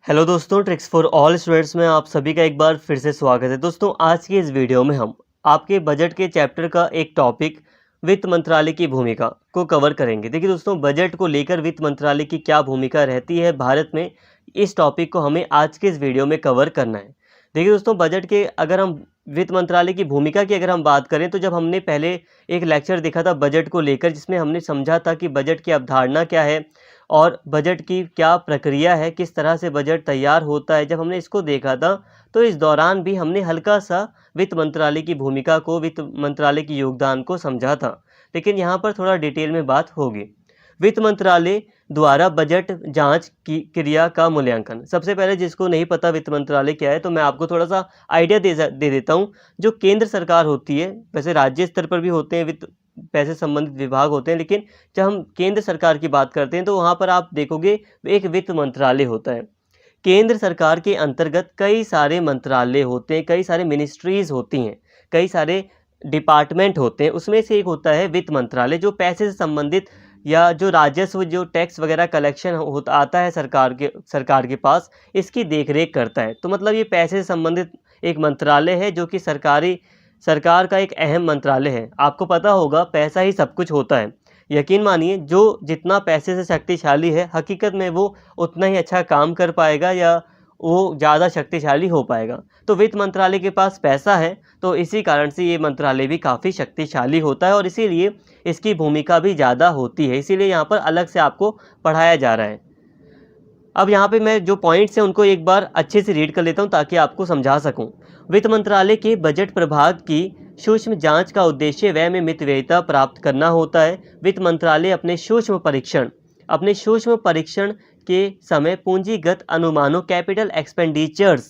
Hello दोस्तों, tricks for all students में आप सभी का एक बार फिर से स्वागत है। दोस्तों, आज की इस वीडियो में हम आपके बजट के चैप्टर का एक टॉपिक वित्त मंत्रालय की भूमिका को कवर करेंगे। देखिए दोस्तों, बजट को लेकर वित्त मंत्रालय की क्या भूमिका रहती है भारत में, इस टॉपिक को हमें आज के इस वीडियो में कवर करना है। देखिए दोस्तों, बजट के अगर हम वित्त मंत्रालय की भूमिका की अगर हम बात करें तो जब हमने पहले एक लेक्चर देखा था बजट को लेकर, जिसमें हमने समझा था कि बजट की अवधारणा क्या है और बजट की क्या प्रक्रिया है, किस तरह से बजट तैयार होता है। जब हमने इसको देखा था तो इस दौरान भी हमने हल्का सा वित्त मंत्रालय की भूमिका को, वित्त मंत्रालय के योगदान को समझा था, लेकिन यहाँ पर थोड़ा डिटेल में बात होगी। वित्त मंत्रालय द्वारा बजट जांच की क्रिया का मूल्यांकन। सबसे पहले जिसको नहीं पता वित्त मंत्रालय क्या है तो मैं आपको थोड़ा सा आइडिया दे देता हूँ। जो केंद्र सरकार होती है, वैसे राज्य स्तर पर भी होते हैं वित्त पैसे संबंधित विभाग होते हैं, लेकिन जब हम केंद्र सरकार की बात करते हैं तो वहाँ पर आप देखोगे एक वित्त मंत्रालय होता है। केंद्र सरकार के अंतर्गत कई सारे मंत्रालय होते हैं, कई सारे मिनिस्ट्रीज होती हैं, कई सारे डिपार्टमेंट होते हैं। उसमें से एक होता है वित्त मंत्रालय, जो पैसे से संबंधित या जो राजस्व, जो टैक्स वगैरह कलेक्शन होता आता है सरकार के पास, इसकी देखरेख करता है। तो मतलब ये पैसे से संबंधित एक मंत्रालय है जो कि सरकार का एक अहम मंत्रालय है। आपको पता होगा पैसा ही सब कुछ होता है। यकीन मानिए, जो जितना पैसे से शक्तिशाली है, हकीकत में वो उतना ही अच्छा काम कर पाएगा या वो ज़्यादा शक्तिशाली हो पाएगा। तो वित्त मंत्रालय के पास पैसा है, तो इसी कारण से ये मंत्रालय भी काफ़ी शक्तिशाली होता है और इसीलिए इसकी भूमिका भी ज़्यादा होती है। इसीलिए यहाँ पर अलग से आपको पढ़ाया जा रहा है। अब यहाँ पे मैं जो पॉइंट्स हैं उनको एक बार अच्छे से रीड कर लेता हूँ ताकि आपको समझा सकूँ। वित्त मंत्रालय के बजट प्रभाग की सूक्ष्म जांच का उद्देश्य व्यय में मितव्ययिता प्राप्त करना होता है। वित्त मंत्रालय अपने सूक्ष्म परीक्षण के समय पूंजीगत अनुमानों, कैपिटल एक्सपेंडिचर्स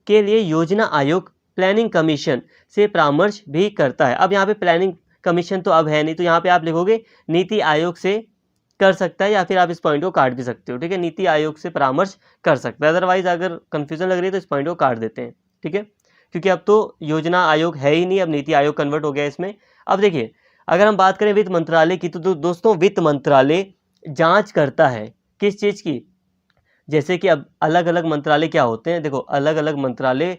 के लिए योजना आयोग, प्लानिंग कमीशन से परामर्श भी करता है। अब यहाँ पे प्लानिंग कमीशन तो अब है नहीं, तो यहाँ पे आप लिखोगे नीति आयोग से कर सकता है, या फिर आप इस पॉइंट को काट भी सकते हो। ठीक है, नीति आयोग से परामर्श कर सकता है। अदरवाइज अगर कंफ्यूजन लग रही है तो इस पॉइंट को काट देते हैं। ठीक है, क्योंकि अब तो योजना आयोग है ही नहीं, अब नीति आयोग कन्वर्ट हो गया इसमें। अब देखिए, अगर हम बात करें वित्त मंत्रालय की तो दोस्तों, वित्त मंत्रालय जांच करता है किस चीज़ की। जैसे कि अब अलग अलग मंत्रालय क्या होते हैं, देखो अलग अलग मंत्रालय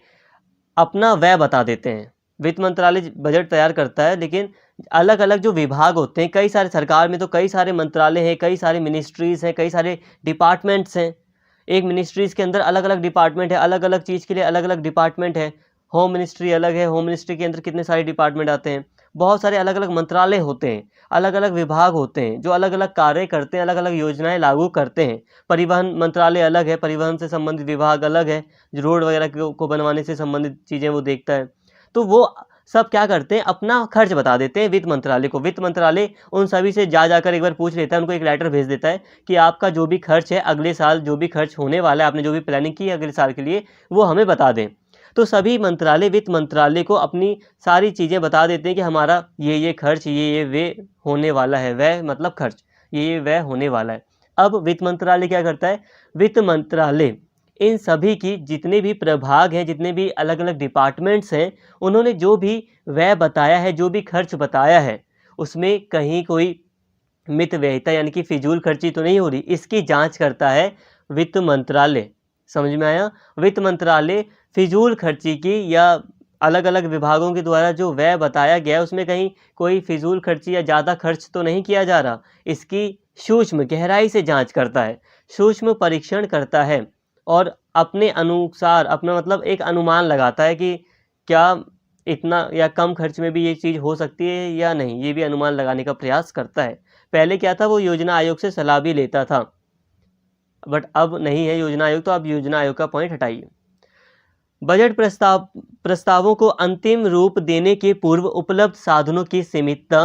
अपना व्यय बता देते हैं। वित्त मंत्रालय बजट तैयार करता है, लेकिन अलग अलग जो विभाग होते हैं, कई सारे, सरकार में तो कई सारे मंत्रालय हैं, कई सारे मिनिस्ट्रीज़ हैं, कई सारे डिपार्टमेंट्स हैं। एक मिनिस्ट्रीज़ के अंदर अलग अलग डिपार्टमेंट है, अलग अलग चीज़ के लिए अलग अलग डिपार्टमेंट है। होम मिनिस्ट्री अलग है, होम मिनिस्ट्री के अंदर कितने सारे डिपार्टमेंट आते हैं। बहुत सारे अलग अलग मंत्रालय होते हैं, अलग अलग विभाग होते हैं जो अलग अलग कार्य करते हैं, अलग अलग योजनाएं लागू करते हैं। परिवहन मंत्रालय अलग है, परिवहन से संबंधित विभाग अलग है, जो रोड वगैरह को बनवाने से संबंधित चीज़ें वो देखता है। तो वो सब क्या करते हैं, अपना खर्च बता देते हैं वित्त मंत्रालय को। वित्त मंत्रालय उन सभी से जाकर एक बार पूछ लेता है, उनको एक लेटर भेज देता है कि आपका जो भी खर्च है, अगले साल जो भी खर्च होने वाला है, आपने जो भी प्लानिंग की है अगले साल के लिए, वो हमें बता दें। तो सभी मंत्रालय वित्त मंत्रालय को अपनी सारी चीज़ें बता देते हैं कि हमारा ये खर्च, ये वे होने वाला है। व्यय मतलब खर्च, ये व्यय होने वाला है। अब वित्त मंत्रालय क्या करता है, वित्त मंत्रालय इन सभी की जितने भी प्रभाग हैं, जितने भी अलग अलग डिपार्टमेंट्स हैं, उन्होंने जो भी व्यय बताया है, जो भी खर्च बताया है, उसमें कहीं कोई मितव्ययिता यानी कि फिजूल खर्ची तो नहीं हो रही, इसकी जांच करता है वित्त मंत्रालय। समझ में आया? वित्त मंत्रालय फिजूल खर्ची की या अलग अलग विभागों के द्वारा जो व्यय बताया गया है उसमें कहीं कोई फिजूल खर्ची या ज़्यादा खर्च तो नहीं किया जा रहा, इसकी सूक्ष्म गहराई से जांच करता है, सूक्ष्म परीक्षण करता है और अपने अनुसार, अपना मतलब एक अनुमान लगाता है कि क्या इतना या कम खर्च में भी ये चीज़ हो सकती है या नहीं, ये भी अनुमान लगाने का प्रयास करता है। पहले क्या था, वो योजना आयोग से सलाह भी लेता था, बट अब नहीं है योजना आयोग, तो अब योजना आयोग का पॉइंट हटाइए। बजट प्रस्तावों को अंतिम रूप देने के पूर्व उपलब्ध साधनों की सीमितता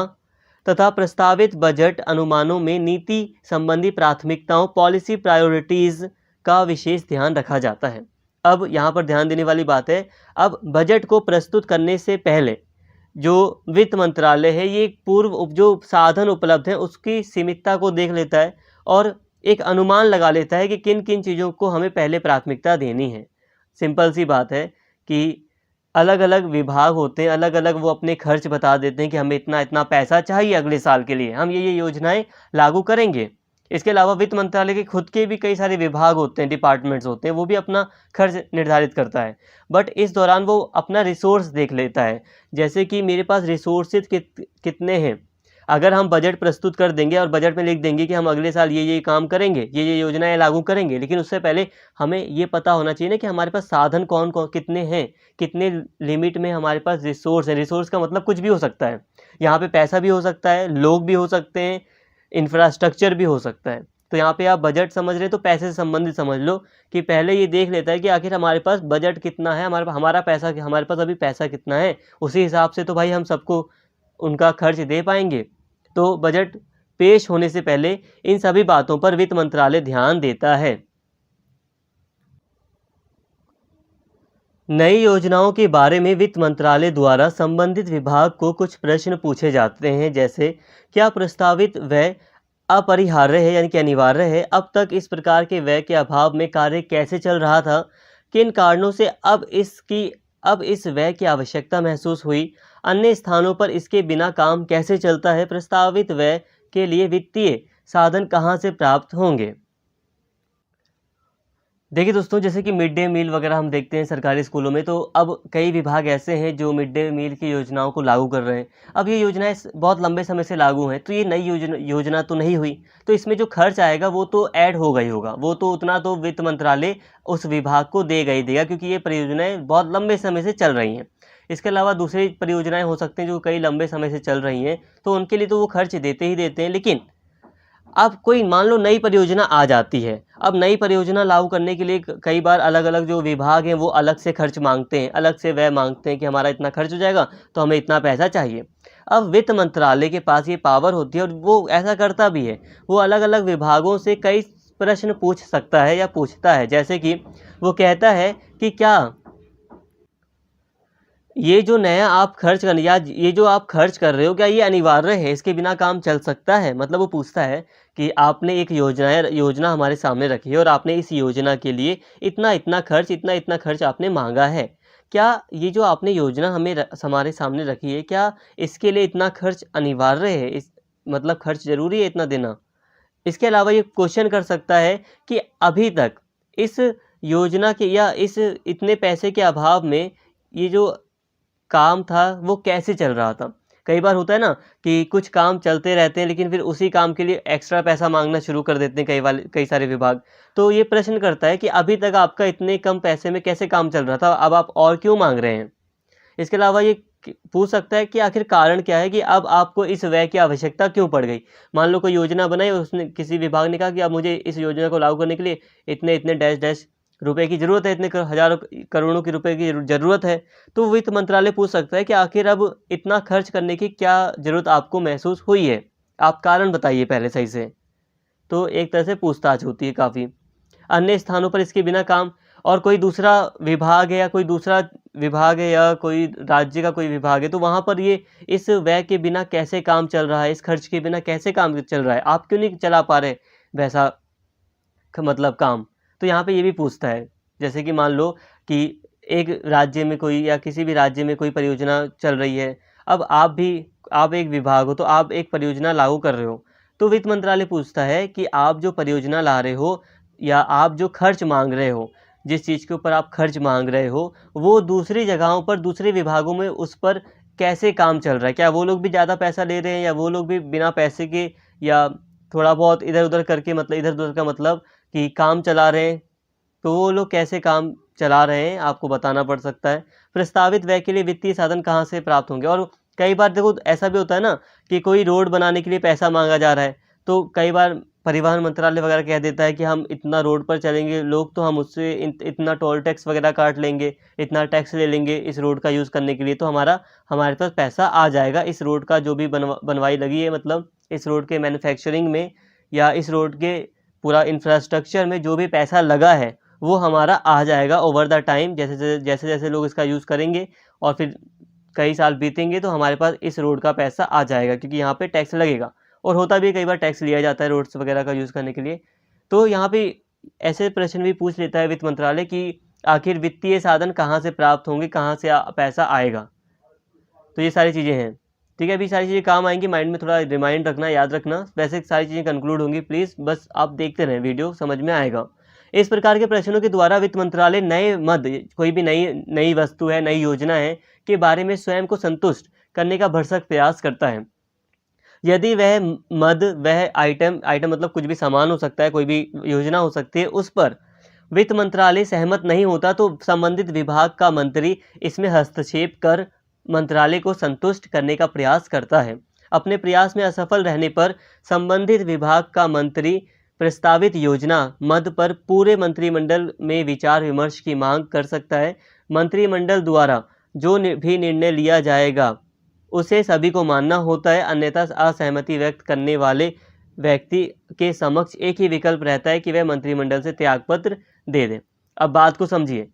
तथा प्रस्तावित बजट अनुमानों में नीति संबंधी प्राथमिकताओं, पॉलिसी प्रायोरिटीज का विशेष ध्यान रखा जाता है। अब यहाँ पर ध्यान देने वाली बात है, अब बजट को प्रस्तुत करने से पहले जो वित्त मंत्रालय है, ये पूर्व जो साधन उपलब्ध हैं उसकी सीमितता को देख लेता है और एक अनुमान लगा लेता है कि किन किन चीज़ों को हमें पहले प्राथमिकता देनी है। सिंपल सी बात है कि अलग अलग विभाग होते हैं, अलग अलग वो अपने खर्च बता देते हैं कि हमें इतना इतना पैसा चाहिए अगले साल के लिए, हम ये योजनाएं लागू करेंगे। इसके अलावा वित्त मंत्रालय के खुद के भी कई सारे विभाग होते हैं, डिपार्टमेंट्स होते हैं, वो भी अपना खर्च निर्धारित करता है। बट इस दौरान वो अपना रिसोर्स देख लेता है, जैसे कि मेरे पास रिसोर्सेज कितने हैं। अगर हम बजट प्रस्तुत कर देंगे और बजट में लिख देंगे कि हम अगले साल ये काम करेंगे, ये योजनाएं लागू करेंगे, लेकिन उससे पहले हमें ये पता होना चाहिए ना कि हमारे पास साधन कौन कौन कितने हैं, कितने लिमिट में हमारे पास रिसोर्स है। रिसोर्स का मतलब कुछ भी हो सकता है, यहाँ पे पैसा भी हो सकता है, लोग भी हो सकते हैं, इंफ्रास्ट्रक्चर भी हो सकता है। तो यहाँ पे आप बजट समझ रहे तो पैसे से संबंधित समझ लो कि पहले ये देख लेता है कि आखिर हमारे पास बजट कितना है, हमारा पैसा, हमारे पास अभी पैसा कितना है, उसी हिसाब से तो भाई हम सबको उनका खर्च दे पाएंगे। तो बजट पेश होने से पहले इन सभी बातों पर वित्त मंत्रालय ध्यान देता है। नई योजनाओं के बारे में वित्त मंत्रालय द्वारा संबंधित विभाग को कुछ प्रश्न पूछे जाते हैं, जैसे क्या प्रस्तावित व्यय अपरिहार्य है यानी कि अनिवार्य है, अब तक इस प्रकार के व्यय के अभाव में कार्य कैसे चल रहा था, किन कारणों से अब इस व्यय की आवश्यकता महसूस हुई, अन्य स्थानों पर इसके बिना काम कैसे चलता है, प्रस्तावित व्यय के लिए वित्तीय साधन कहाँ से प्राप्त होंगे। देखिए दोस्तों, जैसे कि मिड डे मील वगैरह हम देखते हैं सरकारी स्कूलों में, तो अब कई विभाग ऐसे हैं जो मिड डे मील की योजनाओं को लागू कर रहे हैं। अब ये योजनाएं बहुत लंबे समय से लागू हैं, तो ये नई योजना तो नहीं हुई, तो इसमें जो खर्च आएगा वो तो ऐड होगा ही होगा, वो तो उतना तो वित्त मंत्रालय उस विभाग को देगा ही देगा, क्योंकि ये परियोजनाएं बहुत लंबे समय से चल रही हैं। इसके अलावा दूसरी परियोजनाएं हो सकती हैं जो कई लंबे समय से चल रही हैं, तो उनके लिए तो वो खर्च देते ही देते हैं। लेकिन अब कोई मान लो नई परियोजना आ जाती है, अब नई परियोजना लागू करने के लिए कई बार अलग अलग जो विभाग हैं वो अलग से खर्च मांगते हैं, अलग से व्यय मांगते हैं कि हमारा इतना खर्च हो जाएगा तो हमें इतना पैसा चाहिए। अब वित्त मंत्रालय के पास ये पावर होती है और वो ऐसा करता भी है, वो अलग अलग विभागों से कई प्रश्न पूछ सकता है या पूछता है। जैसे कि वो कहता है कि क्या ये जो नया आप खर्च करने या ये जो आप खर्च कर रहे हो क्या ये अनिवार्य है, इसके बिना काम चल सकता है। मतलब वो पूछता है कि आपने एक योजना हमारे सामने रखी है और आपने इस योजना के लिए इतना इतना खर्च आपने मांगा है, क्या ये जो आपने योजना हमारे सामने रखी है, क्या इसके लिए इतना खर्च अनिवार्य है, इस मतलब खर्च जरूरी है इतना देना। इसके अलावा ये क्वेश्चन कर सकता है कि अभी तक इस योजना के या इस इतने पैसे के अभाव में ये जो काम था वो कैसे चल रहा था। कई बार होता है ना कि कुछ काम चलते रहते हैं, लेकिन फिर उसी काम के लिए एक्स्ट्रा पैसा मांगना शुरू कर देते हैं कई सारे विभाग। तो ये प्रश्न करता है कि अभी तक आपका इतने कम पैसे में कैसे काम चल रहा था, अब आप और क्यों मांग रहे हैं। इसके अलावा ये पूछ सकता है कि आखिर कारण क्या है कि अब आपको इस व्यय की आवश्यकता क्यों पड़ गई। मान लो कोई योजना बनाई और उसने किसी विभाग ने कहा कि अब मुझे इस योजना को लागू करने के लिए इतने इतने डैश डैश रुपए की ज़रूरत है, इतने हज़ारों करोड़ों की रुपए की ज़रूरत है। तो वित्त मंत्रालय पूछ सकता है कि आखिर अब इतना खर्च करने की क्या ज़रूरत आपको महसूस हुई है, आप कारण बताइए पहले सही से। तो एक तरह से पूछताछ होती है काफ़ी। अन्य स्थानों पर इसके बिना काम, और कोई दूसरा विभाग है या कोई दूसरा विभाग है या कोई राज्य का कोई विभाग है, तो वहाँ पर ये इस व्यय के बिना कैसे काम चल रहा है, इस खर्च के बिना कैसे काम चल रहा है, आप क्यों नहीं चला पा रहे वैसा मतलब काम। तो यहाँ पे ये भी पूछता है। जैसे कि मान लो कि एक राज्य में कोई या किसी भी राज्य में कोई परियोजना चल रही है, अब आप एक विभाग हो, तो आप एक परियोजना लागू कर रहे हो, तो वित्त मंत्रालय पूछता है कि आप जो परियोजना ला रहे हो या आप जो खर्च मांग रहे हो, जिस चीज़ के ऊपर आप खर्च मांग रहे हो, वो दूसरी जगहों पर दूसरे विभागों में उस पर कैसे काम चल रहा है। क्या वो लोग भी ज़्यादा पैसा ले रहे हैं या वो लोग भी बिना पैसे के या थोड़ा बहुत इधर उधर करके, मतलब इधर उधर का मतलब कि काम चला रहे हैं, तो वो लोग कैसे काम चला रहे हैं आपको बताना पड़ सकता है। प्रस्तावित व्यय के लिए वित्तीय साधन कहाँ से प्राप्त होंगे। और कई बार देखो ऐसा भी होता है ना कि कोई रोड बनाने के लिए पैसा मांगा जा रहा है, तो कई बार परिवहन मंत्रालय वगैरह कह देता है कि हम इतना रोड पर चलेंगे लोग, तो हम उससे इतना टोल टैक्स वगैरह काट लेंगे, इतना टैक्स ले लेंगे इस रोड का यूज़ करने के लिए, तो हमारे पास पैसा आ जाएगा इस रोड का जो भी बनवाई लगी है, मतलब इस रोड के मैन्युफैक्चरिंग में या इस रोड के पूरा इंफ्रास्ट्रक्चर में जो भी पैसा लगा है वो हमारा आ जाएगा ओवर द टाइम। जैसे जैसे लोग इसका यूज़ करेंगे और फिर कई साल बीतेंगे तो हमारे पास इस रोड का पैसा आ जाएगा, क्योंकि यहाँ पे टैक्स लगेगा। और होता भी कई बार टैक्स लिया जाता है रोड्स वगैरह का यूज़ करने के लिए। तो यहाँ पे ऐसे प्रश्न भी पूछ लेता है वित्त मंत्रालय कि आखिर वित्तीय साधन कहाँ से प्राप्त होंगे, कहाँ से पैसा आएगा। तो ये सारी चीज़ें हैं। ठीक है, अभी सारी चीज़ें काम आएंगी, माइंड में थोड़ा रिमाइंड रखना, याद रखना, वैसे सारी चीज़ें कंक्लूड होंगी। प्लीज़ बस आप देखते रहें, वीडियो समझ में आएगा। इस प्रकार के प्रश्नों के द्वारा वित्त मंत्रालय नए मद, कोई भी नई नई वस्तु है, नई योजना है के बारे में स्वयं को संतुष्ट करने का भरसक प्रयास करता है। यदि वह मद, वह आइटम मतलब कुछ भी सामान हो सकता है, कोई भी योजना हो सकती है, उस पर वित्त मंत्रालय सहमत नहीं होता तो संबंधित विभाग का मंत्री इसमें हस्तक्षेप कर मंत्रालय को संतुष्ट करने का प्रयास करता है। अपने प्रयास में असफल रहने पर संबंधित विभाग का मंत्री प्रस्तावित योजना मद पर पूरे मंत्रिमंडल में विचार विमर्श की मांग कर सकता है। मंत्रिमंडल द्वारा जो भी निर्णय लिया जाएगा उसे सभी को मानना होता है, अन्यथा असहमति व्यक्त करने वाले व्यक्ति के समक्ष एक ही विकल्प रहता है कि वह मंत्रिमंडल से त्यागपत्र दे दें। अब बात को समझिए,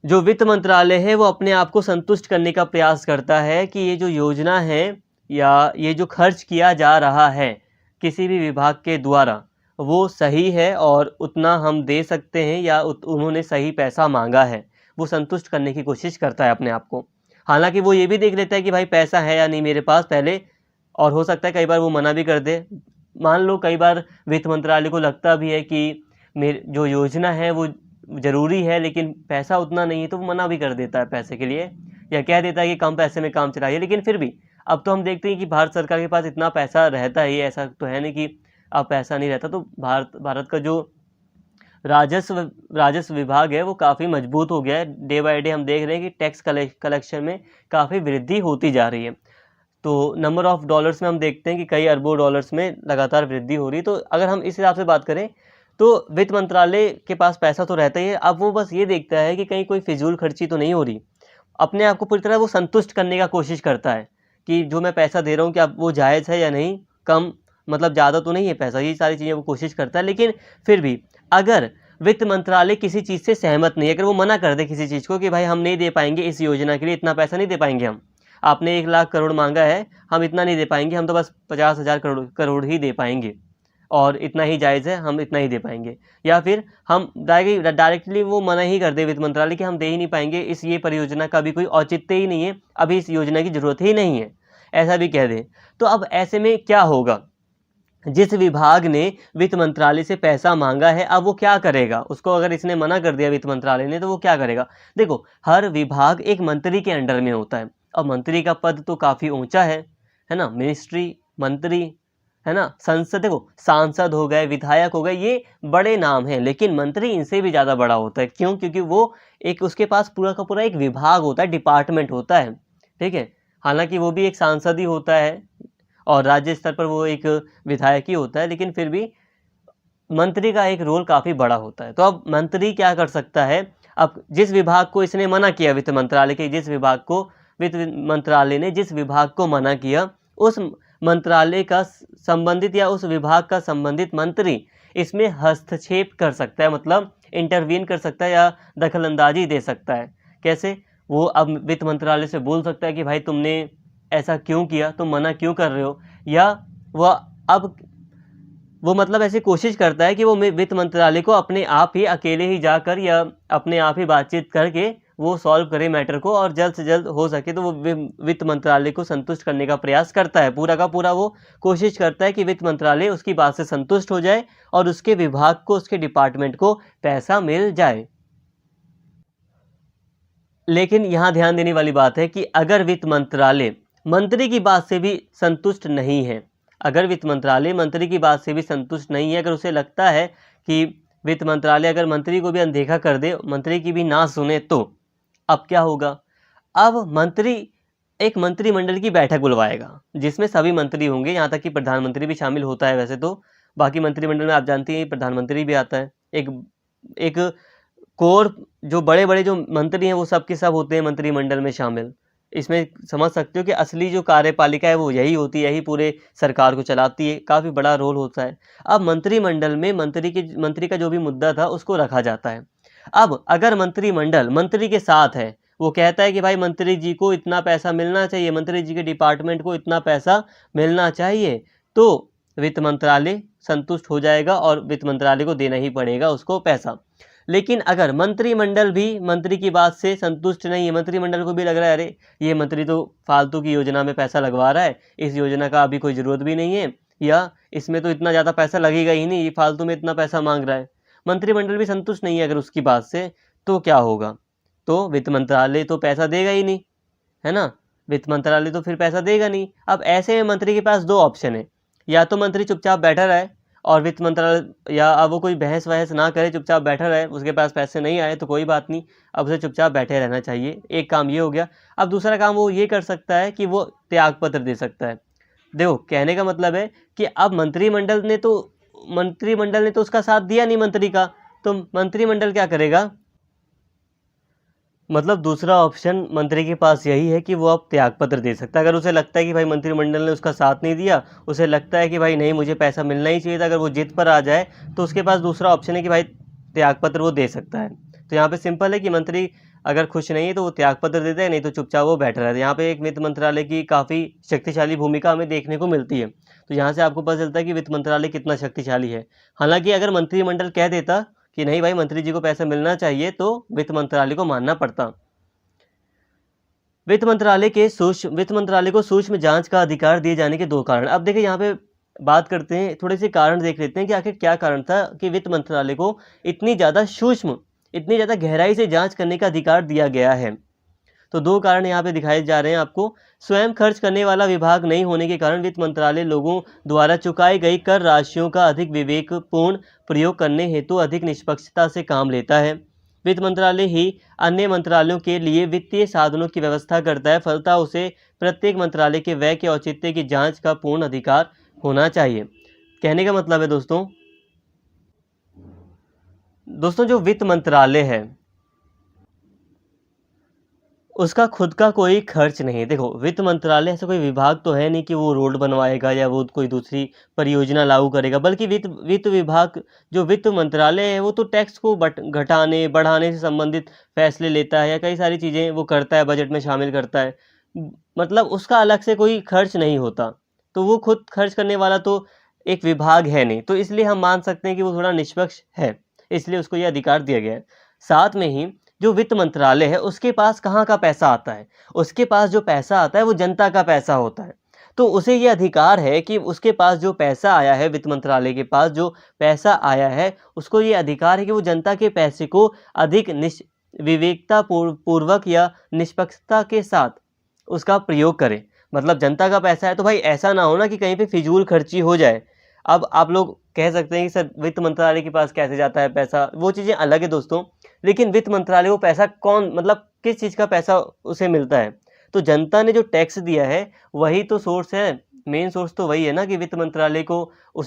जो वित्त मंत्रालय है वो अपने आप को संतुष्ट करने का प्रयास करता है कि ये जो योजना है या ये जो खर्च किया जा रहा है किसी भी विभाग के द्वारा वो सही है और उतना हम दे सकते हैं या उन्होंने सही पैसा मांगा है, वो संतुष्ट करने की कोशिश करता है अपने आप को। हालांकि वो ये भी देख लेता है कि भाई पैसा है या नहीं मेरे पास पहले, और हो सकता है कई बार वो मना भी कर दे। मान लो कई बार वित्त मंत्रालय को लगता भी है कि मेरी जो योजना है वो ज़रूरी है लेकिन पैसा उतना नहीं है, तो वो मना भी कर देता है पैसे के लिए, या कह देता है कि कम पैसे में काम चलाइए। लेकिन फिर भी अब तो हम देखते हैं कि भारत सरकार के पास इतना पैसा रहता है, ऐसा तो है नहीं कि अब पैसा नहीं रहता। तो भारत का जो राजस्व विभाग है वो काफ़ी मजबूत हो गया है। डे बाय डे हम देख रहे हैं कि टैक्स कलेक्शन में काफ़ी वृद्धि होती जा रही है। तो नंबर ऑफ डॉलर्स में हम देखते हैं कि कई अरबों डॉलर्स में लगातार वृद्धि हो रही है। तो अगर हम इस हिसाब से बात करें तो वित्त मंत्रालय के पास पैसा तो रहता ही है। अब वो बस ये देखता है कि कहीं कोई फिजूल खर्ची तो नहीं हो रही। अपने आप को पूरी तरह वो संतुष्ट करने का कोशिश करता है कि जो मैं पैसा दे रहा हूँ क्या वो जायज़ है या नहीं, कम मतलब ज़्यादा तो नहीं है पैसा, ये सारी चीज़ें वो कोशिश करता है। लेकिन फिर भी अगर वित्त मंत्रालय किसी चीज़ से सहमत नहीं है, अगर वो मना कर दे किसी चीज़ को कि भाई हम नहीं दे पाएंगे, इस योजना के लिए इतना पैसा नहीं दे पाएंगे, हम आपने 1 लाख करोड़ मांगा है, हम इतना नहीं दे पाएंगे, हम तो बस 50,000 करोड़ ही दे पाएंगे और इतना ही जायज़ है, हम इतना ही दे पाएंगे। या फिर हम डायरेक्टली वो मना ही कर दे वित्त मंत्रालय कि हम दे ही नहीं पाएंगे, इस ये परियोजना का भी कोई औचित्य ही नहीं है, अभी इस योजना की ज़रूरत ही नहीं है, ऐसा भी कह दे। तो अब ऐसे में क्या होगा, जिस विभाग ने वित्त मंत्रालय से पैसा मांगा है अब वो क्या करेगा, उसको अगर इसने मना कर दिया वित्त मंत्रालय ने तो वो क्या करेगा। देखो, हर विभाग एक मंत्री के अंडर में होता है और मंत्री का पद तो काफ़ी ऊंचा है ना, मिनिस्ट्री, मंत्री, है ना, संसद, देखो सांसद हो गए, विधायक हो गए, ये बड़े नाम हैं, लेकिन मंत्री इनसे भी ज़्यादा बड़ा होता है। क्यों? क्योंकि वो एक उसके पास पूरा का पूरा एक विभाग होता है, डिपार्टमेंट होता है, ठीक है। हालांकि वो भी एक सांसद ही होता है और राज्य स्तर पर वो एक विधायक ही होता है, लेकिन फिर भी मंत्री का एक रोल काफ़ी बड़ा होता है। तो अब मंत्री क्या कर सकता है, अब जिस विभाग को इसने मना किया, वित्त मंत्रालय के जिस विभाग को, वित्त मंत्रालय ने जिस विभाग को मना किया, उस मंत्रालय का संबंधित या उस विभाग का संबंधित मंत्री इसमें हस्तक्षेप कर सकता है, मतलब इंटरवीन कर सकता है या दखलंदाजी दे सकता है। कैसे? वो अब वित्त मंत्रालय से बोल सकता है कि भाई तुमने ऐसा क्यों किया, तुम मना क्यों कर रहे हो, या वो मतलब ऐसी कोशिश करता है कि वो वित्त मंत्रालय को अपने आप ही अकेले ही जाकर या अपने आप ही बातचीत करके वो सॉल्व करे मैटर को, और जल्द से जल्द हो सके तो वो वित्त मंत्रालय को संतुष्ट करने का प्रयास करता है। पूरा का पूरा वो कोशिश करता है कि वित्त मंत्रालय उसकी बात से संतुष्ट हो जाए और उसके विभाग को, उसके डिपार्टमेंट को पैसा मिल जाए। लेकिन यहाँ ध्यान देने वाली बात है कि अगर वित्त मंत्रालय मंत्री की बात से भी संतुष्ट नहीं है, अगर वित्त मंत्रालय मंत्री की बात से भी संतुष्ट नहीं है, अगर उसे लगता है कि वित्त मंत्रालय अगर मंत्री को भी अनदेखा कर दे, मंत्री की भी ना सुने, तो अब क्या होगा। अब मंत्री एक मंत्रिमंडल की बैठक बुलवाएगा जिसमें सभी मंत्री होंगे, यहाँ तक कि प्रधानमंत्री भी शामिल होता है। वैसे तो बाकी मंत्रिमंडल में आप जानती हैं प्रधानमंत्री भी आता है। एक कोर जो बड़े बड़े जो मंत्री हैं वो सब के सब होते हैं मंत्रिमंडल में शामिल। इसमें समझ सकते हो कि असली जो कार्यपालिका है वो यही होती है, यही पूरे सरकार को चलाती है, काफ़ी बड़ा रोल होता है। अब मंत्रिमंडल में मंत्री का जो भी मुद्दा था उसको रखा जाता है। अब अगर मंत्रिमंडल मंत्री के साथ है, वो कहता है कि भाई मंत्री जी को इतना पैसा मिलना चाहिए, मंत्री जी के डिपार्टमेंट को इतना पैसा मिलना चाहिए, तो वित्त मंत्रालय संतुष्ट हो जाएगा और वित्त मंत्रालय को देना ही पड़ेगा उसको पैसा। लेकिन अगर मंत्रिमंडल भी मंत्री की बात से संतुष्ट नहीं है, मंत्रिमंडल को भी लग रहा है अरे ये मंत्री तो फालतू की योजना में पैसा लगवा रहा है, इस योजना का अभी कोई ज़रूरत भी नहीं है, या इसमें तो इतना ज़्यादा पैसा लगेगा ही नहीं, ये फालतू में इतना पैसा मांग रहा है, मंत्रिमंडल भी संतुष्ट नहीं है अगर उसकी बात से, तो क्या होगा? तो वित्त मंत्रालय तो पैसा देगा ही नहीं, है ना? वित्त मंत्रालय तो फिर पैसा देगा नहीं। अब ऐसे में मंत्री के पास दो ऑप्शन है, या तो मंत्री चुपचाप बैठा रहे और वित्त मंत्रालय, या अब वो कोई बहस वहस ना करे, चुपचाप बैठा रहे, उसके पास पैसे नहीं आए तो कोई बात नहीं, अब उसे चुपचाप बैठे रहना चाहिए। एक काम ये हो गया। अब दूसरा काम वो ये कर सकता है कि वो त्यागपत्र दे सकता है। देखो कहने का मतलब है कि अब मंत्रिमंडल ने तो उसका साथ दिया नहीं मंत्री का, तो मंत्रिमंडल क्या करेगा? मतलब दूसरा ऑप्शन मंत्री के पास यही है कि वो अब त्यागपत्र दे सकता है। अगर उसे लगता है कि भाई मंत्रिमंडल ने उसका साथ नहीं दिया, उसे लगता है कि भाई नहीं मुझे पैसा मिलना ही चाहिए था, अगर वो जिद पर आ जाए तो उसके पास दूसरा ऑप्शन है कि भाई त्यागपत्र वो दे सकता है। तो यहाँ पे सिंपल है कि मंत्री अगर खुश नहीं है तो वो त्यागपत्र देता है, नहीं तो चुपचाप वो बैठा रहता है। यहाँ पे एक वित्त मंत्रालय की काफ़ी शक्तिशाली भूमिका हमें देखने को मिलती है। तो यहाँ से आपको पता चलता है कि वित्त मंत्रालय कितना शक्तिशाली है। हालांकि अगर मंत्रिमंडल कह देता कि नहीं भाई मंत्री जी को पैसा मिलना चाहिए, तो वित्त मंत्रालय को मानना पड़ता। वित्त मंत्रालय को सूक्ष्म जांच का अधिकार दिए जाने के दो कारण। अब देखिए यहाँ पे बात करते हैं, थोड़े से कारण देख लेते हैं कि आखिर क्या कारण था कि वित्त मंत्रालय को इतनी ज़्यादा गहराई से जांच करने का अधिकार दिया गया है। तो दो कारण यहाँ पे दिखाए जा रहे हैं आपको। स्वयं खर्च करने वाला विभाग नहीं होने के कारण वित्त मंत्रालय लोगों द्वारा चुकाई गई कर राशियों का अधिक विवेकपूर्ण प्रयोग करने हेतु अधिक निष्पक्षता से काम लेता है। वित्त मंत्रालय ही अन्य मंत्रालयों के लिए वित्तीय साधनों की व्यवस्था करता है, फलतः उसे प्रत्येक मंत्रालय के व्यय के औचित्य की जांच का पूर्ण अधिकार होना चाहिए। कहने का मतलब है दोस्तों जो वित्त मंत्रालय है उसका खुद का कोई खर्च नहीं है। देखो वित्त मंत्रालय ऐसा कोई विभाग तो है नहीं कि वो रोड बनवाएगा या वो कोई दूसरी परियोजना लागू करेगा, बल्कि वित्त विभाग जो वित्त मंत्रालय है वो तो टैक्स को घटाने बढ़ाने से संबंधित फैसले लेता है, या कई सारी चीज़ें वो करता है, बजट में शामिल करता है। मतलब उसका अलग से कोई खर्च नहीं होता, तो वो खुद खर्च करने वाला तो एक विभाग है नहीं, तो इसलिए हम मान सकते हैं कि वो थोड़ा निष्पक्ष है, इसलिए उसको ये अधिकार दिया गया है। साथ में ही जो वित्त मंत्रालय है उसके पास कहाँ का पैसा आता है? उसके पास जो पैसा आता है वो जनता का पैसा होता है। तो उसे ये अधिकार है कि उसके पास जो पैसा आया है, वित्त मंत्रालय के पास जो पैसा आया है, उसको ये अधिकार है कि वो जनता के पैसे को अधिक विवेकता पूर्वक या निष्पक्षता के साथ उसका प्रयोग करे। मतलब जनता का पैसा है तो भाई ऐसा ना हो ना कि कहीं पे फिजूल खर्ची हो जाए। अब आप लोग कह सकते हैं कि सर वित्त मंत्रालय के पास कैसे जाता है पैसा, वो चीज़ें अलग है दोस्तों। लेकिन वित्त मंत्रालय को पैसा मतलब किस चीज़ का पैसा उसे मिलता है? तो जनता ने जो टैक्स दिया है वही तो सोर्स है, मेन सोर्स तो वही है ना कि वित्त मंत्रालय को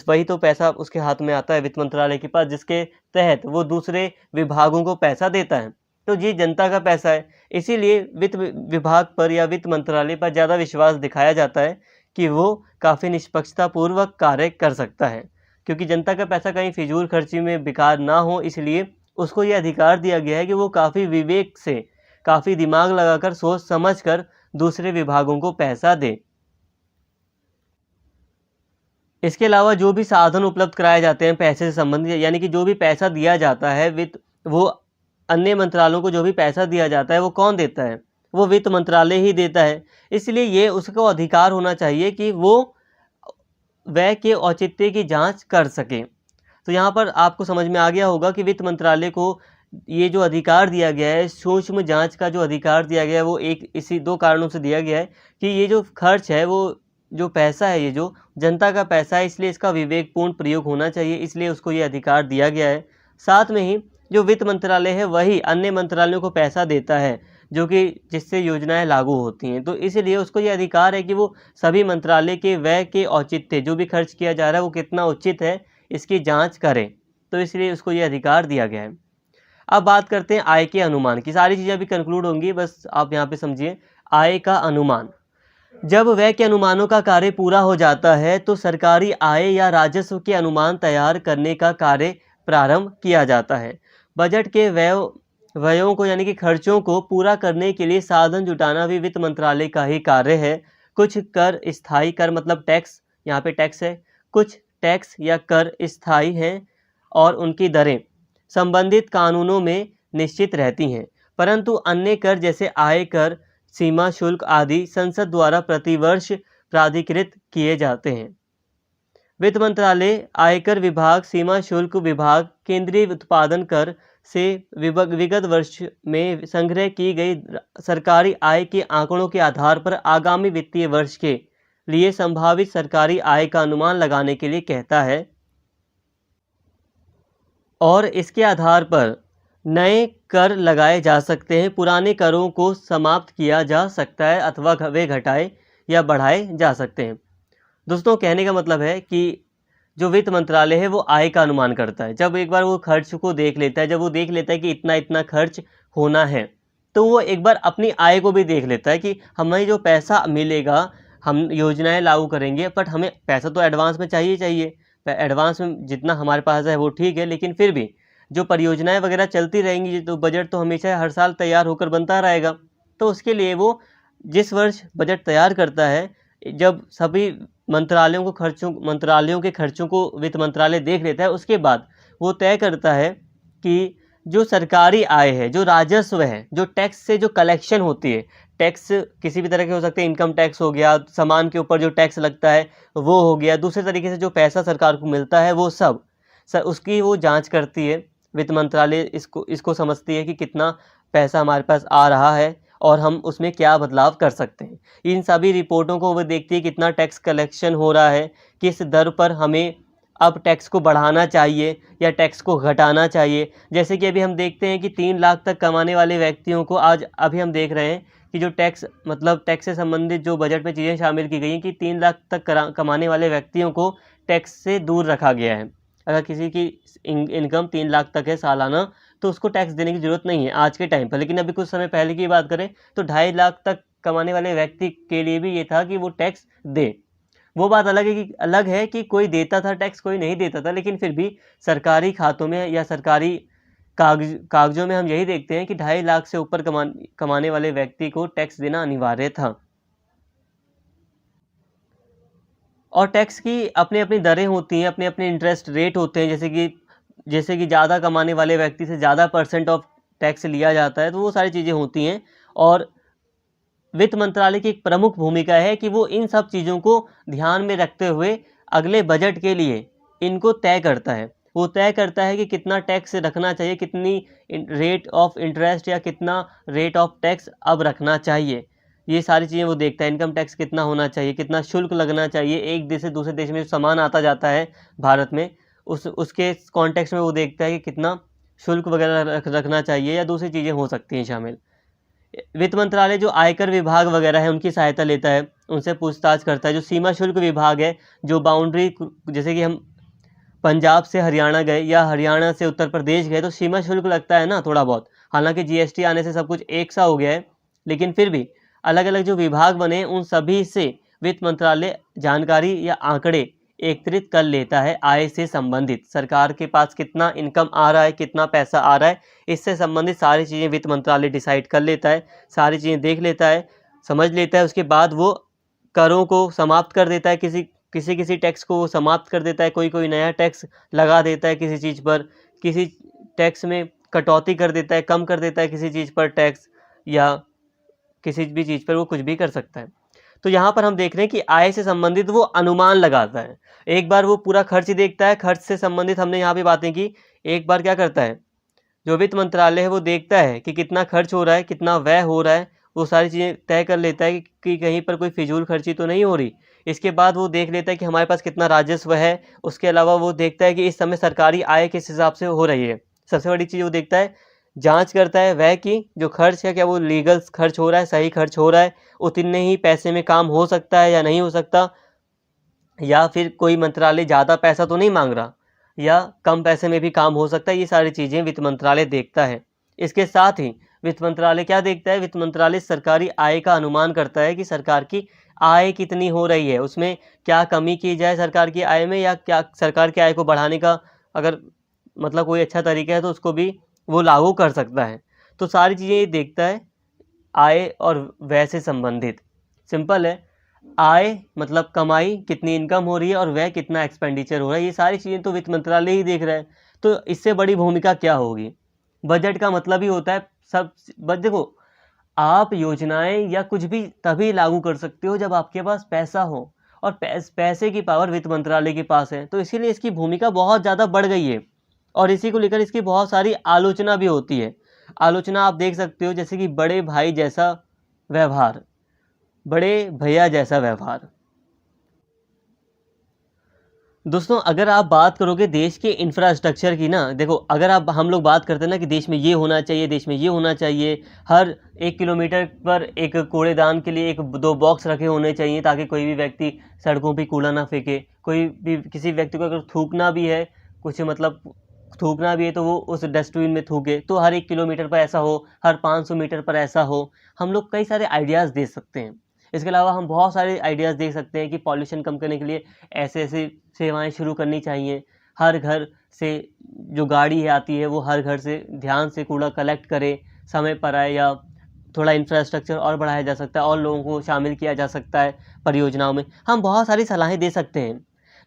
वही तो पैसा उसके हाथ में आता है वित्त मंत्रालय के पास, जिसके तहत वो दूसरे विभागों को पैसा देता है। तो ये जनता का पैसा है, इसीलिए वित्त विभाग पर या वित्त मंत्रालय पर ज़्यादा विश्वास दिखाया जाता है कि वो काफ़ी निष्पक्षतापूर्वक कार्य कर सकता है, क्योंकि जनता का पैसा कहीं फिजूल खर्ची में बेकार ना हो, इसलिए उसको ये अधिकार दिया गया है कि वो काफ़ी विवेक से, काफ़ी दिमाग लगाकर सोच समझकर दूसरे विभागों को पैसा दे। इसके अलावा जो भी साधन उपलब्ध कराए जाते हैं पैसे से संबंधित, यानी कि जो भी पैसा दिया जाता है वो अन्य मंत्रालयों को जो भी पैसा दिया जाता है वो कौन देता है? वो वित्त मंत्रालय ही देता है। इसलिए ये उसको अधिकार होना चाहिए कि वो व्यय के औचित्य की जांच कर सके। तो यहाँ पर आपको समझ में आ गया होगा कि वित्त मंत्रालय को ये जो अधिकार दिया गया है, सूक्ष्म जांच का जो अधिकार दिया गया है, वो इसी दो कारणों से दिया गया है कि ये जो खर्च है, वो जो पैसा है, ये जो जनता का पैसा है, इसलिए इसका विवेकपूर्ण प्रयोग होना चाहिए, इसलिए उसको ये अधिकार दिया गया है। साथ में ही जो वित्त मंत्रालय है वही अन्य मंत्रालयों को पैसा देता है, जो कि जिससे योजनाएं लागू होती हैं। तो इसलिए उसको ये अधिकार है कि वो सभी मंत्रालय के व्यय के औचित्य, जो भी खर्च किया जा रहा है वो कितना उचित है, इसकी जांच करें। तो इसलिए उसको ये अधिकार दिया गया है। अब बात करते हैं आय के अनुमान की। सारी चीज़ें अभी कंक्लूड होंगी, बस आप यहाँ पे समझिए। आय का अनुमान, जब व्यय के अनुमानों का कार्य पूरा हो जाता है तो सरकारी आय या राजस्व के अनुमान तैयार करने का कार्य प्रारंभ किया जाता है। बजट के व्ययों को यानी कि खर्चों को पूरा करने के लिए साधन जुटाना भी वित्त मंत्रालय का ही कार्य है। कुछ कर स्थायी कर मतलब टैक्स, यहाँ पे टैक्स है, कुछ टैक्स या कर स्थायी हैं और उनकी दरें संबंधित कानूनों में निश्चित रहती हैं, परंतु अन्य कर जैसे आय कर, सीमा शुल्क आदि संसद द्वारा प्रतिवर्ष प्राधिकृत किए जाते हैं। वित्त मंत्रालय, आयकर विभाग, सीमा शुल्क विभाग केंद्रीय उत्पादन कर से विगत वर्ष में संग्रह की गई सरकारी आय के आंकड़ों के आधार पर आगामी वित्तीय वर्ष के लिए संभावित सरकारी आय का अनुमान लगाने के लिए कहता है और इसके आधार पर नए कर लगाए जा सकते हैं, पुराने करों को समाप्त किया जा सकता है अथवा वे घटाए या बढ़ाए जा सकते हैं। दोस्तों, कहने का मतलब है कि जो वित्त मंत्रालय है वो आय का अनुमान करता है। जब एक बार वो खर्च को देख लेता है, जब वो देख लेता है कि इतना इतना खर्च होना है, तो वो एक बार अपनी आय को भी देख लेता है कि हमें जो पैसा मिलेगा, हम योजनाएं लागू करेंगे, बट हमें पैसा तो एडवांस में चाहिए। एडवांस में जितना हमारे पास है वो ठीक है, लेकिन फिर भी जो परियोजनाएं वगैरह चलती रहेंगी तो बजट तो हमेशा हर साल तैयार होकर बनता रहेगा। तो उसके लिए वो जिस वर्ष बजट तैयार करता है, जब सभी मंत्रालयों के खर्चों को वित्त मंत्रालय देख लेता है, उसके बाद वो तय करता है कि जो सरकारी आय है, जो राजस्व है, जो टैक्स से जो कलेक्शन होती है, टैक्स किसी भी तरह के हो सकते हैं, इनकम टैक्स हो गया, सामान के ऊपर जो टैक्स लगता है वो हो गया, दूसरे तरीके से जो पैसा सरकार को मिलता है वो सब उसकी वो जांच करती है। वित्त मंत्रालय इसको समझती है कि कितना पैसा हमारे पास आ रहा है और हम उसमें क्या बदलाव कर सकते हैं। इन सभी रिपोर्टों को वो देखती है, कितना टैक्स कलेक्शन हो रहा है, किस दर पर हमें अब टैक्स को बढ़ाना चाहिए या टैक्स को घटाना चाहिए। जैसे कि अभी हम देखते हैं कि 3 लाख तक कमाने वाले व्यक्तियों को अभी हम देख रहे हैं कि जो टैक्स से संबंधित जो बजट में चीज़ें शामिल की गई हैं कि 3 लाख तक कमाने वाले व्यक्तियों को टैक्स से दूर रखा गया है। अगर किसी की इनकम 3 लाख तक है सालाना, तो उसको टैक्स देने की ज़रूरत नहीं है आज के टाइम पर। लेकिन अभी कुछ समय पहले की बात करें तो 2.5 लाख तक कमाने वाले व्यक्ति के लिए भी ये था कि वो टैक्स दे। वो बात अलग है कि कोई देता था टैक्स, कोई नहीं देता था, लेकिन फिर भी सरकारी खातों में या सरकारी कागजों में हम यही देखते हैं कि 2.5 लाख से ऊपर कमाने वाले व्यक्ति को टैक्स देना अनिवार्य था। और टैक्स की अपनी अपनी दरें होती हैं, अपने अपने इंटरेस्ट रेट होते हैं। जैसे कि ज़्यादा कमाने वाले व्यक्ति से ज़्यादा % ऑफ टैक्स लिया जाता है, तो वो सारी चीज़ें होती हैं। और वित्त मंत्रालय की एक प्रमुख भूमिका है कि वो इन सब चीज़ों को ध्यान में रखते हुए अगले बजट के लिए इनको तय करता है। वो तय करता है कि कितना टैक्स रखना चाहिए, कितनी रेट ऑफ इंटरेस्ट या कितना रेट ऑफ टैक्स अब रखना चाहिए। ये सारी चीज़ें वो देखता है। इनकम टैक्स कितना होना चाहिए, कितना शुल्क लगना चाहिए, एक देश से दूसरे देश में जो सामान आता जाता है भारत में, उसके कॉन्टेक्स्ट में वो देखता है कि कितना शुल्क वगैरह रखना चाहिए या दूसरी चीज़ें हो सकती हैं शामिल। वित्त मंत्रालय जो आयकर विभाग वगैरह है उनकी सहायता लेता है, उनसे पूछताछ करता है। जो सीमा शुल्क विभाग है, जो बाउंड्री, जैसे कि हम पंजाब से हरियाणा गए या हरियाणा से उत्तर प्रदेश गए तो सीमा शुल्क लगता है ना थोड़ा बहुत। हालांकि जीएसटी आने से सब कुछ एक सा हो गया है, लेकिन फिर भी अलग अलग जो विभाग बने उन सभी से वित्त मंत्रालय जानकारी या आंकड़े एकत्रित कर लेता है। आय से संबंधित सरकार के पास कितना इनकम आ रहा है, कितना पैसा आ रहा है, इससे संबंधित सारी चीज़ें वित्त मंत्रालय डिसाइड कर लेता है, सारी चीज़ें देख लेता है, समझ लेता है। उसके बाद वो करों को समाप्त कर देता है, किसी टैक्स को वो समाप्त कर देता है, कोई नया टैक्स लगा देता है किसी चीज़ पर, किसी टैक्स में कटौती कर देता है, कम कर देता है किसी चीज़ पर टैक्स, या किसी भी चीज़ पर वो कुछ भी कर सकता है। तो यहाँ पर हम देख रहे हैं कि आय से संबंधित वो अनुमान लगाता है। एक बार वो पूरा खर्च देखता है, खर्च से संबंधित हमने यहाँ पे बातें की। एक बार क्या करता है, जो वित्त मंत्रालय है वो देखता है कि कितना खर्च हो रहा है, कितना व्यय हो रहा है, वो सारी चीज़ें तय कर लेता है कि कहीं पर कोई फिजूल खर्ची तो नहीं हो रही। इसके बाद वो देख लेता है कि हमारे पास कितना राजस्व है। उसके अलावा वो देखता है कि इस समय सरकारी आय किस हिसाब से हो रही है। सबसे बड़ी चीज़ वो देखता है, जांच करता है व्यय की, जो खर्च है क्या वो लीगल खर्च हो रहा है, सही खर्च हो रहा है, उतने ही पैसे में काम हो सकता है या नहीं हो सकता, या फिर कोई मंत्रालय ज़्यादा पैसा तो नहीं मांग रहा, या कम पैसे में भी काम हो सकता है। ये सारी चीज़ें वित्त मंत्रालय देखता है। इसके साथ ही वित्त मंत्रालय क्या देखता है, वित्त मंत्रालय सरकारी आय का अनुमान करता है कि सरकार की आय कितनी हो रही है, उसमें क्या कमी की जाए सरकार की आय में, या क्या सरकार की आय को बढ़ाने का अगर मतलब कोई अच्छा तरीका है तो उसको भी वो लागू कर सकता है। तो सारी चीज़ें ये देखता है आय और व्यय से संबंधित। सिंपल है, आय मतलब कमाई, कितनी इनकम हो रही है, और व्यय कितना एक्सपेंडिचर हो रहा है। ये सारी चीज़ें तो वित्त मंत्रालय ही देख रहा है। तो इससे बड़ी भूमिका क्या होगी? बजट का मतलब ही होता है सब बस देखो, आप योजनाएं या कुछ भी तभी लागू कर सकते हो जब आपके पास पैसा हो, और पैसे की पावर वित्त मंत्रालय के पास है, तो इसीलिए इसकी भूमिका बहुत ज़्यादा बढ़ गई है और इसी को लेकर इसकी बहुत सारी आलोचना भी होती है। आलोचना आप देख सकते हो जैसे कि बड़े भाई जैसा व्यवहार, बड़े भैया जैसा व्यवहार। दोस्तों अगर आप बात करोगे देश के इंफ्रास्ट्रक्चर की ना, देखो अगर आप हम लोग बात करते हैं ना कि देश में ये होना चाहिए, देश में ये होना चाहिए, हर 1 किलोमीटर पर एक कूड़ेदान के लिए 1-2 बॉक्स रखे होने चाहिए ताकि कोई भी व्यक्ति सड़कों पे कूड़ा ना फेंके, कोई भी किसी व्यक्ति को अगर थूकना भी है, कुछ मतलब थूकना भी है तो वो उस डस्टबिन में थूके, तो हर 1 किलोमीटर पर ऐसा हो, हर 500 मीटर पर ऐसा हो। हम लोग कई सारे आइडियाज़ दे सकते हैं। इसके अलावा हम बहुत सारे आइडियाज़ देख सकते हैं कि पॉल्यूशन कम करने के लिए ऐसे-ऐसे सेवाएं शुरू करनी चाहिए। हर घर से जो गाड़ी है आती है वो हर घर से ध्यान से कूड़ा कलेक्ट करे, समय पर आए, या थोड़ा इंफ्रास्ट्रक्चर और बढ़ाया जा सकता है और लोगों को शामिल किया जा सकता है परियोजनाओं में। हम बहुत सारी सलाहें दे सकते हैं,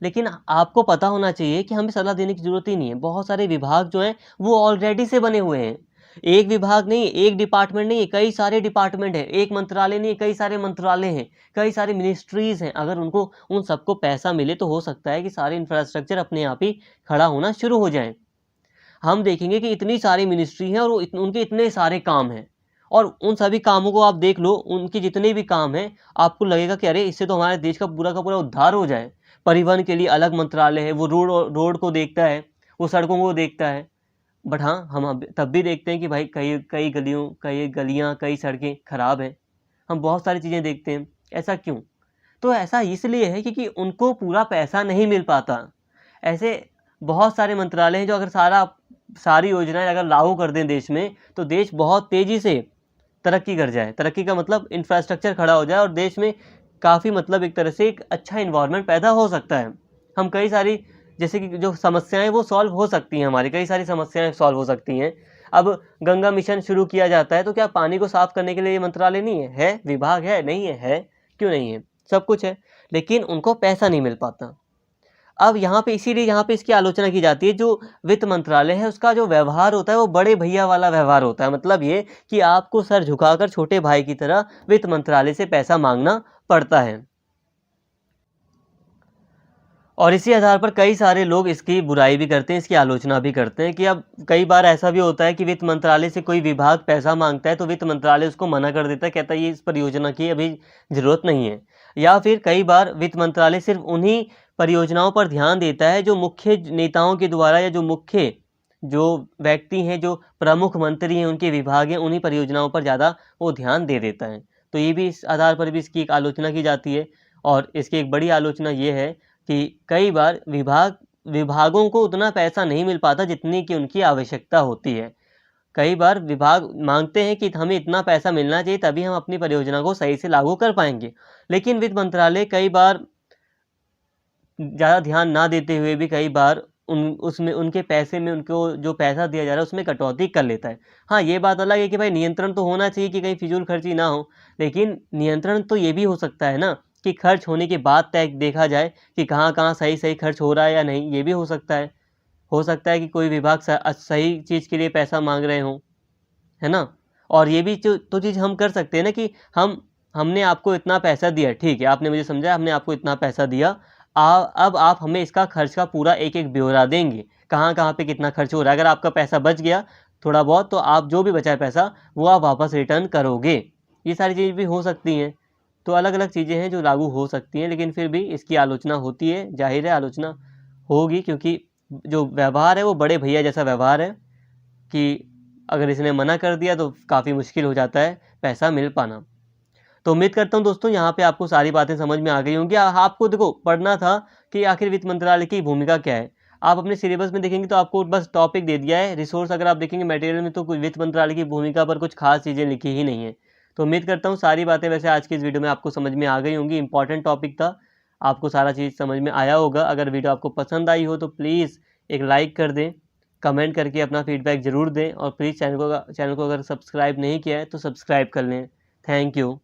लेकिन आपको पता होना चाहिए कि हमें सलाह देने की ज़रूरत ही नहीं है। बहुत सारे विभाग जो हैं वो ऑलरेडी से बने हुए हैं। एक विभाग नहीं, एक डिपार्टमेंट नहीं है, कई सारे डिपार्टमेंट हैं। एक मंत्रालय नहीं है, कई सारे मंत्रालय हैं, कई सारी मिनिस्ट्रीज़ हैं। अगर उनको उन सबको पैसा मिले तो हो सकता है कि सारे इंफ्रास्ट्रक्चर अपने आप ही खड़ा होना शुरू हो जाएँ। हम देखेंगे कि इतनी सारी मिनिस्ट्री हैं और वो उनके इतने सारे काम हैं, और उन सभी कामों को आप देख लो, उनके जितने भी काम हैं, आपको लगेगा कि अरे इससे तो हमारे देश का पूरा उद्धार हो जाए। परिवहन के लिए अलग मंत्रालय है, वो रोड को देखता है, वो सड़कों को देखता है। बट हाँ, हम अब तब भी देखते हैं कि भाई कई गलियाँ, कई सड़कें खराब हैं। हम बहुत सारी चीज़ें देखते हैं। ऐसा क्यों? तो ऐसा इसलिए है क्योंकि उनको पूरा पैसा नहीं मिल पाता। ऐसे बहुत सारे मंत्रालय हैं जो अगर सारी योजनाएँ अगर लागू कर दें देश में, तो देश बहुत तेज़ी से तरक्की कर जाए। तरक्की का मतलब इंफ्रास्ट्रक्चर खड़ा हो जाए और देश में काफ़ी मतलब एक तरह से एक अच्छा एनवायरनमेंट पैदा हो सकता है। हम कई सारी जैसे कि जो समस्याएँ वो सॉल्व हो सकती हैं, हमारी कई सारी समस्याएँ सॉल्व हो सकती हैं। अब गंगा मिशन शुरू किया जाता है तो क्या पानी को साफ़ करने के लिए ये मंत्रालय नहीं है? है, विभाग है, नहीं है? है, क्यों नहीं है? सब कुछ है, लेकिन उनको पैसा नहीं मिल पाता। अब यहाँ पे इसीलिए यहाँ पे इसकी आलोचना की जाती है। जो वित्त मंत्रालय है उसका जो व्यवहार होता है वो बड़े भैया वाला व्यवहार होता है। मतलब ये कि आपको सर झुकाकर छोटे भाई की तरह वित्त मंत्रालय से पैसा मांगना पड़ता है, और इसी आधार पर कई सारे लोग इसकी बुराई भी करते हैं, इसकी आलोचना भी करते हैं कि अब कई बार ऐसा भी होता है कि वित्त मंत्रालय से कोई विभाग पैसा मांगता है तो वित्त मंत्रालय उसको मना कर देता है, कहता है ये इस परियोजना की अभी ज़रूरत नहीं है। या फिर कई बार वित्त मंत्रालय सिर्फ उन्हीं परियोजनाओं पर ध्यान देता है जो मुख्य नेताओं के द्वारा, या जो व्यक्ति हैं, जो प्रमुख मंत्री हैं, उनके विभाग हैं, उन्हीं परियोजनाओं पर ज़्यादा वो ध्यान दे देता है। तो ये भी इस आधार पर भी इसकी एक आलोचना की जाती है, और इसकी एक बड़ी आलोचना ये है कि कई बार विभागों को उतना पैसा नहीं मिल पाता जितनी कि उनकी आवश्यकता होती है। कई बार विभाग मांगते हैं कि हमें इतना पैसा मिलना चाहिए तभी हम अपनी परियोजना को सही से लागू कर पाएँगे। लेकिन वित्त मंत्रालय कई बार ज़्यादा ध्यान ना देते हुए भी कई बार उसमें उनके पैसे में उनको जो पैसा दिया जा रहा है उसमें कटौती कर लेता है। हाँ, ये बात अलग है कि भाई नियंत्रण तो होना चाहिए कि कहीं फिजूल खर्ची ना हो, लेकिन नियंत्रण तो ये भी हो सकता है ना कि खर्च होने के बाद तय देखा जाए कि कहाँ-कहाँ सही-सही खर्च हो रहा है या नहीं, ये भी हो सकता है। हो सकता है कि कोई विभाग सही चीज़ के लिए पैसा माँग रहे हों, है ना? और ये भी तो चीज़ हम कर सकते हैं ना कि हमने आपको इतना पैसा दिया, ठीक है, आपने मुझे समझाया, हमने आपको इतना पैसा दिया, अब आप हमें इसका खर्च का पूरा एक-एक ब्यौरा देंगे, कहाँ-कहाँ पे कितना खर्च हो रहा है। अगर आपका पैसा बच गया थोड़ा बहुत, तो आप जो भी बचा है पैसा, वो आप वापस रिटर्न करोगे। ये सारी चीज़ भी हो सकती हैं। तो अलग-अलग चीज़ें हैं जो लागू हो सकती हैं, लेकिन फिर भी इसकी आलोचना होती है। ज़ाहिर है आलोचना होगी, क्योंकि जो व्यवहार है वो बड़े भैया जैसा व्यवहार है कि अगर इसने मना कर दिया तो काफ़ी मुश्किल हो जाता है पैसा मिल पाना। तो उम्मीद करता हूँ दोस्तों यहाँ पे आपको सारी बातें समझ में आ गई होंगी। आपको देखो पढ़ना था कि आखिर वित्त मंत्रालय की भूमिका क्या है। आप अपने सिलेबस में देखेंगे तो आपको बस टॉपिक दे दिया है। रिसोर्स अगर आप देखेंगे मटेरियल में तो कुछ वित्त मंत्रालय की भूमिका पर कुछ खास चीज़ें लिखी ही नहीं है। तो उम्मीद करता हूँ सारी बातें वैसे आज की इस वीडियो में आपको समझ में आ गई होंगी। इंपॉर्टेंट टॉपिक था, आपको सारा चीज़ समझ में आया होगा। अगर वीडियो आपको पसंद आई हो तो प्लीज़ एक लाइक कर दें, कमेंट करके अपना फीडबैक ज़रूर दें, और प्लीज़ चैनल को अगर सब्सक्राइब नहीं किया है तो सब्सक्राइब कर लें। Thank you.